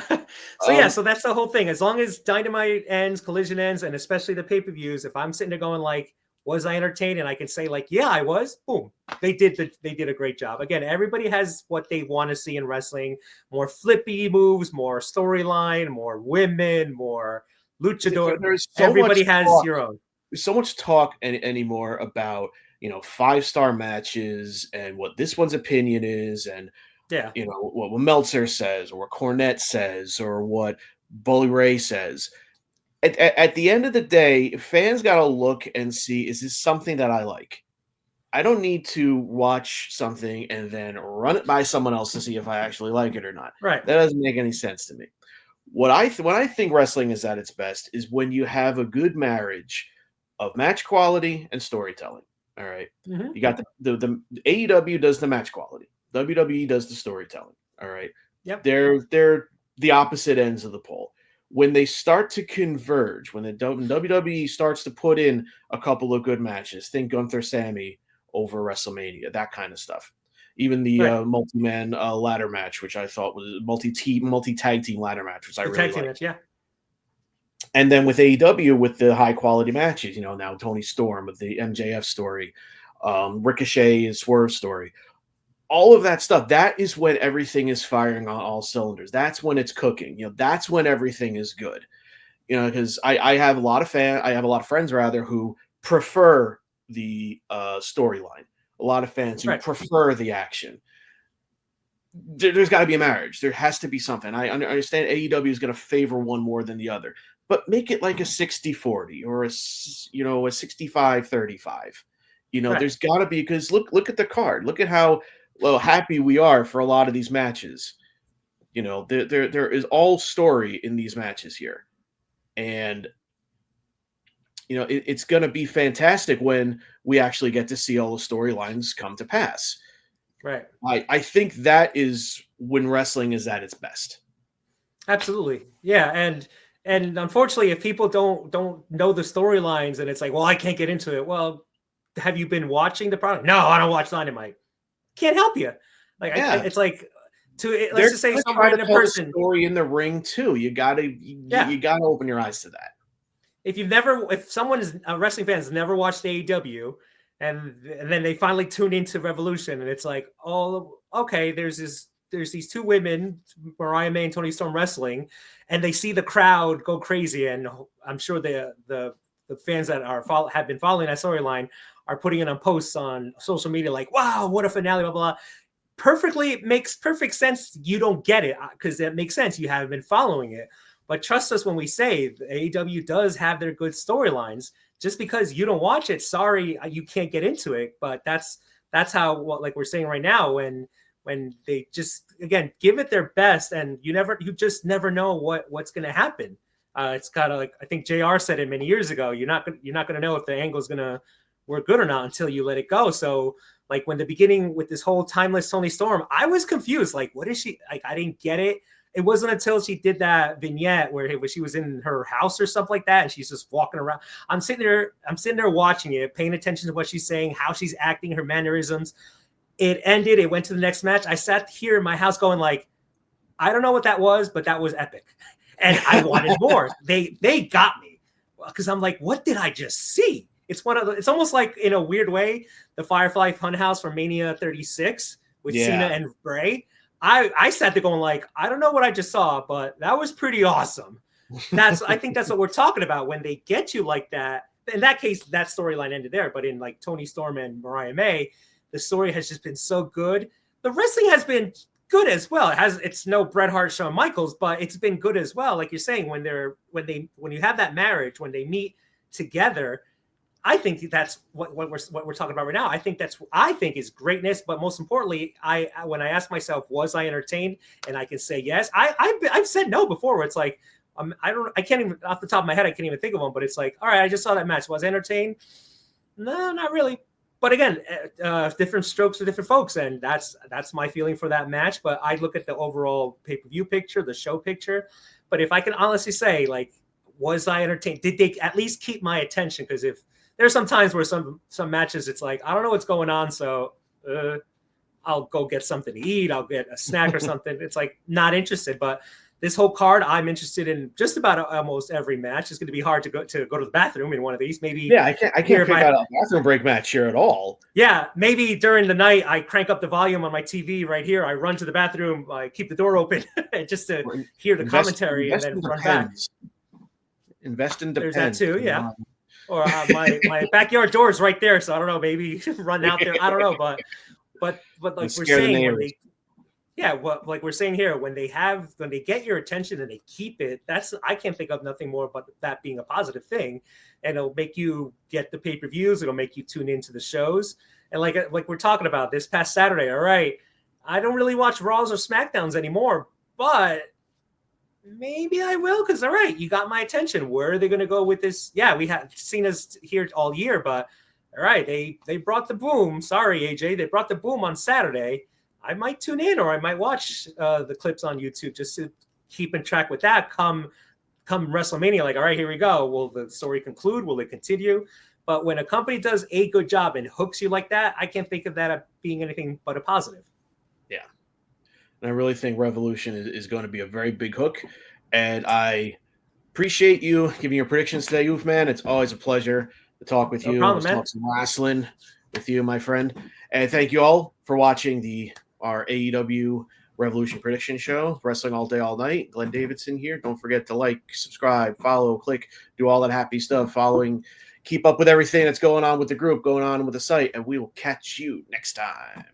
that's the whole thing. As long as Dynamite ends, Collision ends, and especially the pay-per-views, if I'm sitting there going like, was I entertained? And I can say like, yeah, I was. Boom, they did a great job. Again, everybody has what they want to see in wrestling: more flippy moves, more storyline, more women, more luchador. Everybody has your own. There's so much talk anymore about, 5-star matches and what this one's opinion is, and what Meltzer says, or what Cornette says, or what Bully Ray says. At the end of the day, fans got to look and see, is this something that I like? I don't need to watch something and then run it by someone else to see if I actually like it or not. Right. That doesn't make any sense to me. When I think wrestling is at its best is when you have a good marriage of match quality and storytelling. All right. Mm-hmm. You got the AEW does the match quality. WWE does the storytelling. All right. Yep. They're the opposite ends of the pole. When they start to converge, when WWE starts to put in a couple of good matches, think Gunther Sammy over WrestleMania, that kind of stuff. Even the multi-man ladder match, which I thought was multi-tag team ladder match, which I really liked. Match, yeah. And then with AEW, with the high quality matches, now Tony Storm with the MJF story, Ricochet and Swerve story, all of that stuff, that is when everything is firing on all cylinders. That's when it's cooking. That's when everything is good. Because I have a lot of friends rather who prefer the storyline. A lot of fans who prefer the action. There's got to be a marriage. There has to be something. I understand AEW is going to favor one more than the other, but make it like a 60-40 or a 65-35. There's got to be, because look at the card. Look at how happy we are for a lot of these matches. There is all story in these matches here, and it's going to be fantastic when we actually get to see all the storylines come to pass. Right. I think that is when wrestling is at its best. Absolutely. Yeah. And unfortunately, if people don't know the storylines and it's like, well, I can't get into it. Well, have you been watching the product? No, I don't watch Dynamite. Can't help you. Like, it's like, let's just say some random person story in the ring too. You gotta open your eyes to that. If someone is a wrestling fan has never watched AEW, and then they finally tune into Revolution, and it's like, oh, okay, there's these two women, Mariah May and Toni Storm, wrestling, and they see the crowd go crazy, and I'm sure the fans that have been following that storyline are putting it on posts on social media like, wow, what a finale, blah blah. It makes perfect sense. You don't get it because it makes sense. You haven't been following it. But trust us when we say AEW does have their good storylines. Just because you don't watch it, sorry, you can't get into it. But that's how, like we're saying right now, when when they just, again, give it their best, and you just never know what's going to happen. It's kind of like, I think JR said it many years ago. You're not going to know if the angle is going to work good or not until you let it go. So like when the beginning with this whole timeless Toni Storm, I was confused. Like, what is she like? I didn't get it. It wasn't until she did that vignette where she was in her house or something like that, and she's just walking around. I'm sitting there watching it, paying attention to what she's saying, how she's acting, her mannerisms. It ended. It went to the next match. I sat here in my house going like, I don't know what that was, but that was epic. And I wanted more. They got me because I'm like, what did I just see? It's almost like, in a weird way, the Firefly Funhouse from Mania 36 with Cena and Bray. I sat there going like, I don't know what I just saw, but that was pretty awesome. I think that's what we're talking about when they get you like that. In that case, that storyline ended there. But in like Toni Storm and Mariah May, the story has just been so good. The wrestling has been good as well. It's no Bret Hart, Shawn Michaels, but it's been good as well. Like you're saying, when you have that marriage, when they meet together, I think that's what we're talking about right now. I think is greatness. But most importantly, when I ask myself, was I entertained? And I can say yes. I've said no before. Where it's like, I can't even, off the top of my head, I can't even think of one. But it's like, all right, I just saw that match. Was I entertained? No, not really. But again, different strokes for different folks, and that's my feeling for that match. But I look at the overall pay-per-view picture, the show picture. But if I can honestly say, like, was I entertained? Did they at least keep my attention? Because if there's some times where some matches, it's like, I don't know what's going on, so I'll go get something to eat. I'll get a snack or something. It's like, not interested. But this whole card, I'm interested in just about almost every match. It's going to be hard to go to the bathroom in one of these. Maybe. Yeah, I can't pick out a bathroom break match here at all. Yeah, maybe during the night I crank up the volume on my TV right here. I run to the bathroom. I keep the door open just to hear the commentary and then run back. Invest in Depends. There's that too, yeah. Or my backyard door is right there, so I don't know. Maybe run out there. I don't know, but like we're saying, like we're saying here, when they get your attention and they keep it, I can't think of nothing more but that being a positive thing, and it'll make you get the pay-per-views. It'll make you tune into the shows, and like we're talking about this past Saturday. All right, I don't really watch Raws or SmackDowns anymore, but maybe I will, because all right, you got my attention. Where are they going to go with this? Yeah, we have seen us here all year, but all right, they brought the boom. Sorry, AJ, they brought the boom on Saturday. I might tune in, or I might watch the clips on YouTube just to keep in track with that. Come WrestleMania, like, all right, here we go. Will the story conclude? Will it continue? But when a company does a good job and hooks you like that, I can't think of that as being anything but a positive. Yeah. And I really think Revolution is going to be a very big hook. And I appreciate you giving your predictions today, Oofman. It's always a pleasure to talk with you. No problem, man. Talk some wrestling with you, my friend. And thank you all for watching our AEW Revolution prediction show, Wrestling All Day, All Night. Glenn Davidson here. Don't forget to like, subscribe, follow, click, do all that happy stuff. Keep up with everything that's going on with the group, going on with the site, and we will catch you next time.